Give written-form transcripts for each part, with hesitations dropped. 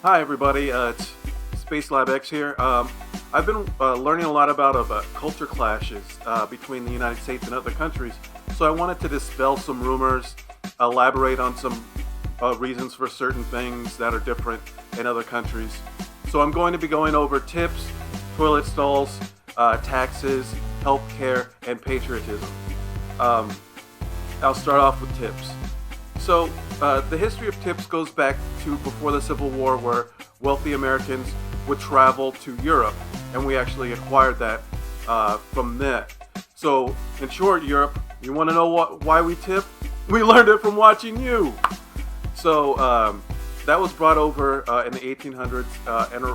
Hi everybody, it's Spacelab X here. I've been learning a lot about culture clashes between the United States and other countries, so I wanted to dispel some rumors, elaborate on some reasons for certain things that are different in other countries. So I'm going to be going over tips, toilet stalls, taxes, healthcare, and patriotism. I'll start off with tips. So, the history of tips goes back to before the Civil War, where wealthy Americans would travel to Europe, and we actually acquired that from there. So, in short, Europe, you want to know why we tip? We learned it from watching you! So, that was brought over in the 1800s and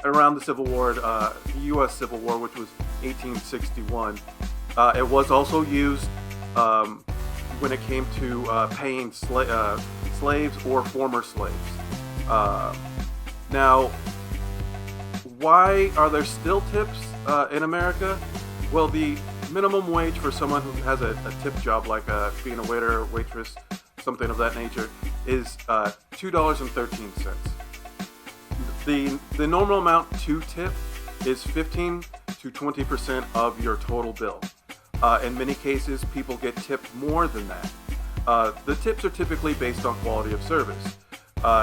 around the Civil War, the U.S. Civil War, which was 1861. It was also used when it came to paying slaves or former slaves. Now, why are there still tips in America? Well, the minimum wage for someone who has a tip job, like being a waiter or waitress, something of that nature, is $2.13. The normal amount to tip is 15 to 20% of your total bill. In many cases, people get tipped more than that. The tips are typically based on quality of service,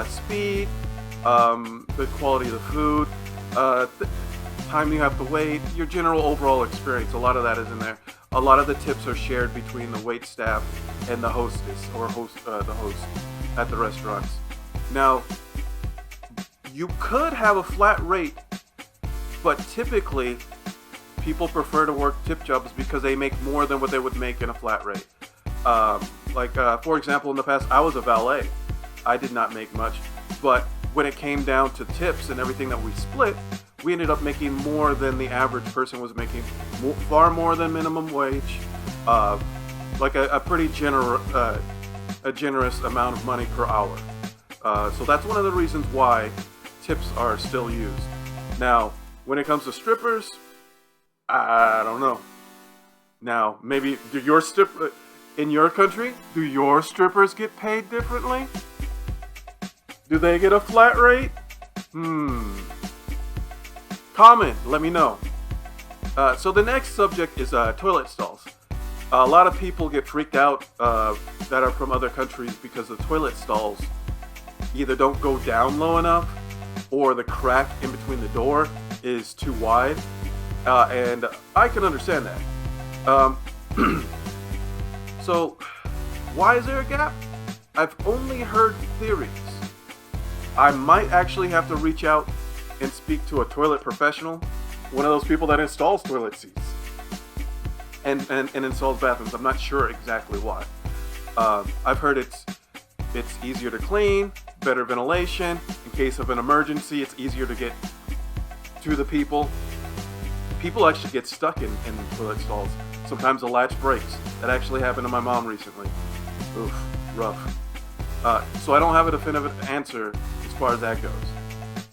speed, the quality of the food, the time you have to wait, your general overall experience. A lot of that is in there. A lot of the tips are shared between the wait staff and the hostess or the host at the restaurants. Now, you could have a flat rate, but typically people prefer to work tip jobs because they make more than what they would make in a flat rate. For example, in the past, I was a valet. I did not make much, but when it came down to tips and everything that we split, we ended up making more than the average person was making, far more than minimum wage, a pretty generous amount of money per hour. So that's one of the reasons why tips are still used. Now, when it comes to strippers, I don't know. Now, maybe in your country, do your strippers get paid differently? Do they get a flat rate? Comment, let me know. So the next subject is toilet stalls. A lot of people get freaked out that are from other countries because the toilet stalls either don't go down low enough or the crack in between the door is too wide. And I can understand that. So, why is there a gap? I've only heard theories. I might actually have to reach out and speak to a toilet professional, one of those people that installs toilet seats and installs bathrooms. I'm not sure exactly why. I've heard it's easier to clean, better ventilation. In case of an emergency, it's easier to get to the people. People actually get stuck in toilet stalls. Sometimes the latch breaks. That actually happened to my mom recently. Oof, rough. So I don't have a definitive answer as far as that goes.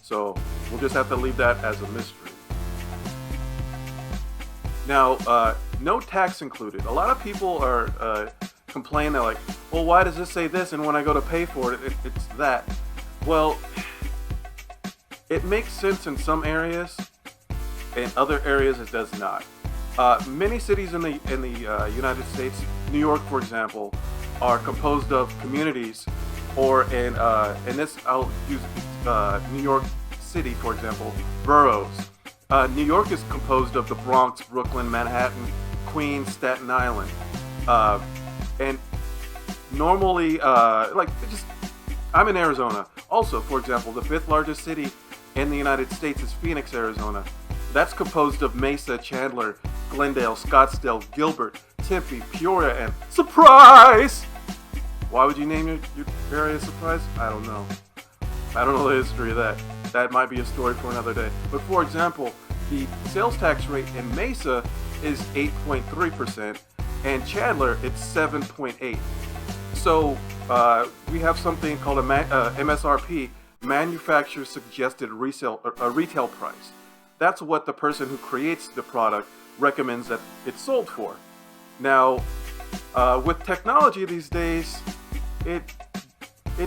So we'll just have to leave that as a mystery. Now, no tax included. A lot of people are complaining, they're like, well, why does this say this? And when I go to pay for it, it's that. Well, it makes sense in some areas. In other areas, it does not. Many cities in the United States, New York, for example, are composed of communities, or in this, I'll use New York City, for example, boroughs. New York is composed of the Bronx, Brooklyn, Manhattan, Queens, Staten Island, and normally, I'm in Arizona. Also, for example, the 5th largest city in the United States is Phoenix, Arizona. That's composed of Mesa, Chandler, Glendale, Scottsdale, Gilbert, Tempe, Peoria, and Surprise! Why would you name your area Surprise? I don't know. I don't know the history of that. That might be a story for another day. But for example, the sales tax rate in Mesa is 8.3%, and Chandler, it's 7.8%. So we have something called a MSRP, Manufacturer Suggested Retail Price. That's what the person who creates the product recommends that it's sold for. Now, with technology these days, it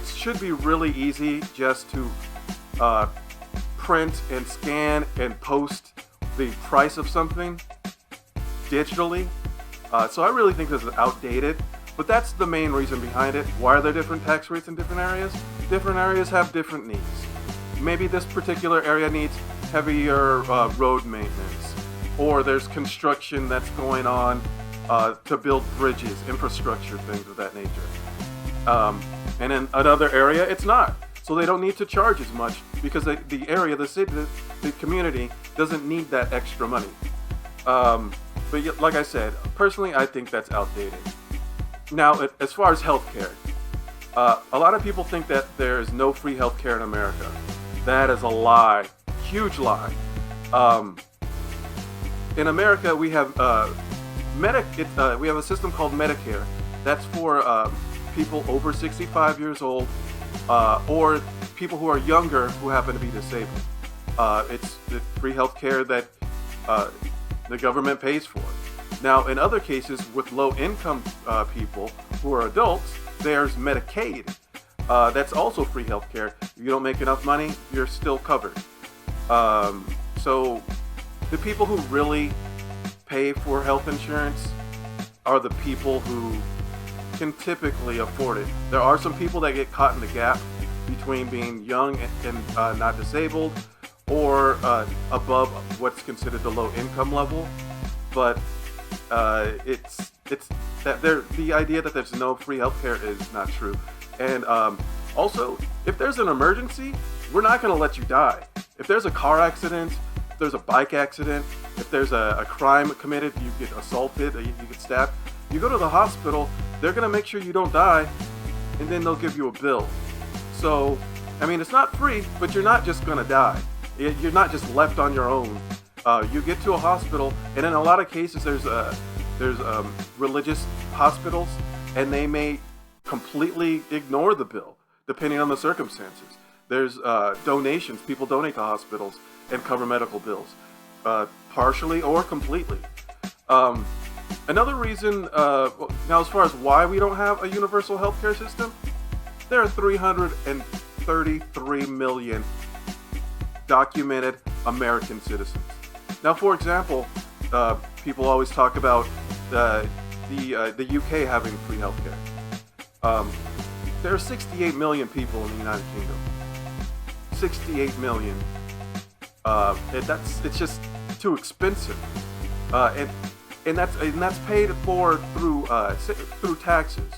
should be really easy just to uh, print and scan and post the price of something digitally. So I really think this is outdated, but that's the main reason behind it. Why are there different tax rates in different areas? Different areas have different needs. Maybe this particular area needs heavier road maintenance, or there's construction that's going on to build bridges, infrastructure, things of that nature. And in another area, it's not. So they don't need to charge as much because the area, the city, the community doesn't need that extra money. But like I said, personally, I think that's outdated. Now, as far as healthcare, a lot of people think that there is no free healthcare in America. That is a lie, huge lie. In America, we have we have a system called Medicare. That's for people over 65 years old, or people who are younger who happen to be disabled. It's the free healthcare that the government pays for. Now, in other cases, with low-income people who are adults, there's Medicaid. That's also free healthcare. If you don't make enough money, you're still covered. So the people who really pay for health insurance are the people who can typically afford it. There are some people that get caught in the gap between being young and not disabled, or above what's considered the low income level. But it's that the idea that there's no free healthcare is not true. And also, if there's an emergency, we're not going to let you die. If there's a car accident, if there's a bike accident, if there's a crime committed, you get assaulted, you get stabbed, you go to the hospital, they're going to make sure you don't die, and then they'll give you a bill. So, I mean, it's not free, but you're not just going to die. You're not just left on your own. You get to a hospital, and in a lot of cases, there's religious hospitals, and they may completely ignore the bill, depending on the circumstances. There's donations. People donate to hospitals and cover medical bills, partially or completely. Another reason, now as far as why we don't have a universal healthcare system, there are 333 million documented American citizens. Now, for example, people always talk about the UK having free healthcare. There are 68 million people in the United Kingdom. 68 million. It's just too expensive, and that's paid for through taxes.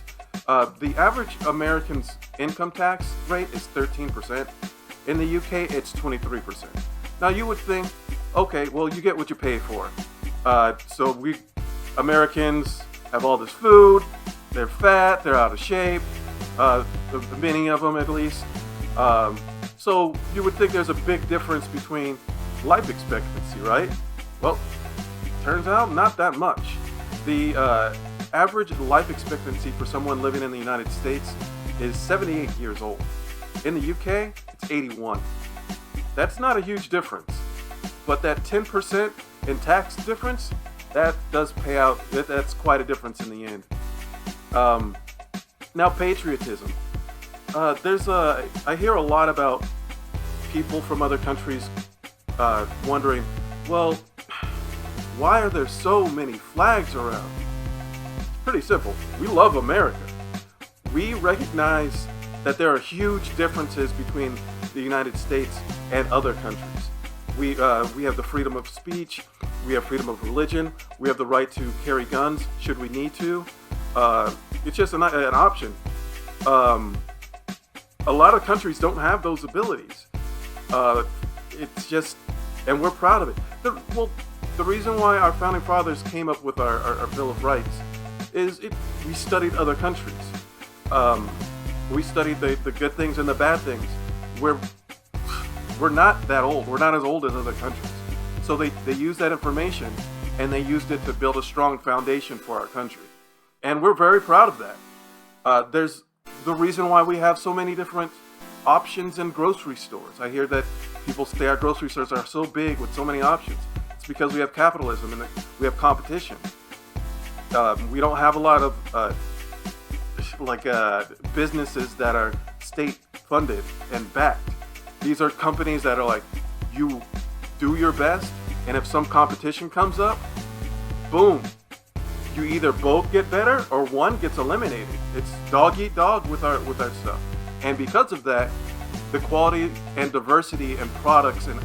The average American's income tax rate is 13%. In the UK, it's 23%. Now, you would think, okay, well, you get what you pay for. So we Americans have all this food. They're fat. They're out of shape. Many of them, at least. So you would think there's a big difference between life expectancy, right? Well, turns out not that much. The average life expectancy for someone living in the United States is 78 years old. In the UK, it's 81. That's not a huge difference, but that 10% in tax difference, that does pay out. That's quite a difference in the end. Now, patriotism. I hear a lot about people from other countries wondering, well, why are there so many flags around? It's pretty simple. We love America. We recognize that there are huge differences between the United States and other countries. We have the freedom of speech. We have freedom of religion. We have the right to carry guns should we need to. It's just an option. A lot of countries don't have those abilities. It's just, and we're proud of it. The reason why our founding fathers came up with our Bill of Rights is we studied other countries. We studied the good things and the bad things. We're not that old. We're not as old as other countries. So they used that information and they used it to build a strong foundation for our country. And we're very proud of that. There's the reason why we have so many different options in grocery stores. I hear that people say our grocery stores are so big with so many options. It's because we have capitalism and we have competition. We don't have a lot of businesses that are state funded and backed. These are companies that are like, you do your best, and if some competition comes up, boom, you either both get better or one gets eliminated. It's dog eat dog with our stuff. And because of that, the quality and diversity and products and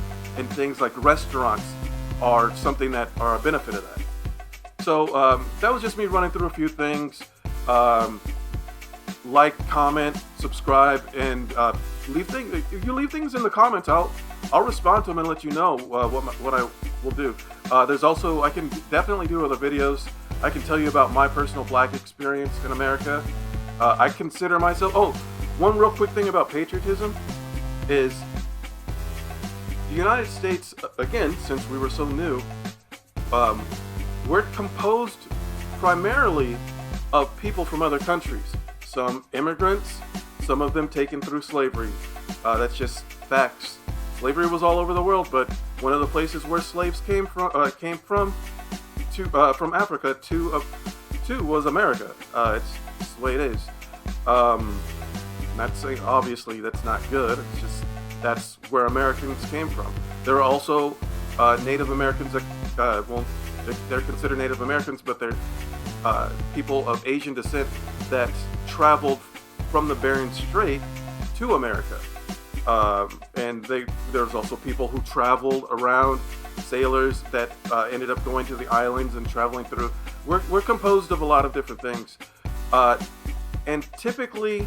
things like restaurants are something that are a benefit of that. So that was just me running through a few things. Like, comment, subscribe, and leave things. If you leave things in the comments, I'll respond to them and let you know what I will do. There's also, I can definitely do other videos. I can tell you about my personal Black experience in America. I consider myself. Oh, one real quick thing about patriotism is the United States. Again, since we were so new, we're composed primarily of people from other countries. Some immigrants, some of them taken through slavery. That's just facts. Slavery was all over the world, but one of the places where slaves came from Africa to was America. It's the way it is. Not saying obviously that's not good. It's just that's where Americans came from. There are also Native Americans that they're considered Native Americans, but they're people of Asian descent that traveled from the Bering Strait to America. And there's also people who traveled around, sailors that ended up going to the islands and traveling through. We're composed of a lot of different things. And typically,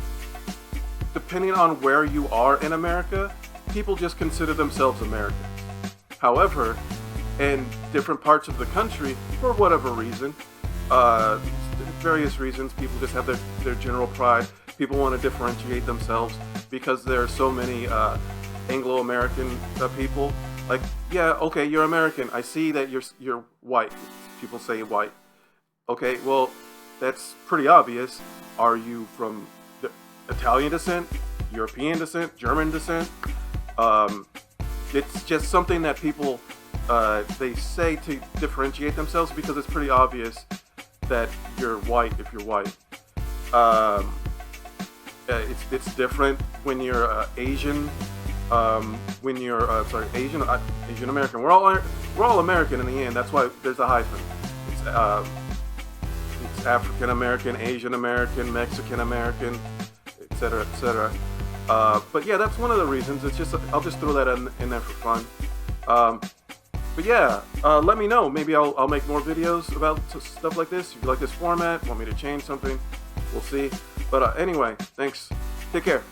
depending on where you are in America, people just consider themselves Americans. However, in different parts of the country, for whatever reason, various reasons, people just have their general pride. People want to differentiate themselves because there are so many Anglo-American people. Like, yeah, okay, you're American. I see that you're white. People say white. Okay, well, that's pretty obvious. Are you from Italian descent, European descent, German descent? It's just something that people they say to differentiate themselves because it's pretty obvious that you're white if you're white. It's different when you're Asian. When you're Asian American. We're all American in the end. That's why there's a hyphen. It's African American, Asian American, Mexican American, etc., etc. But yeah, that's one of the reasons. It's just I'll just throw that in there for fun. But yeah, let me know. Maybe I'll make more videos about stuff like this. If you like this format, want me to change something, we'll see. But anyway, thanks. Take care.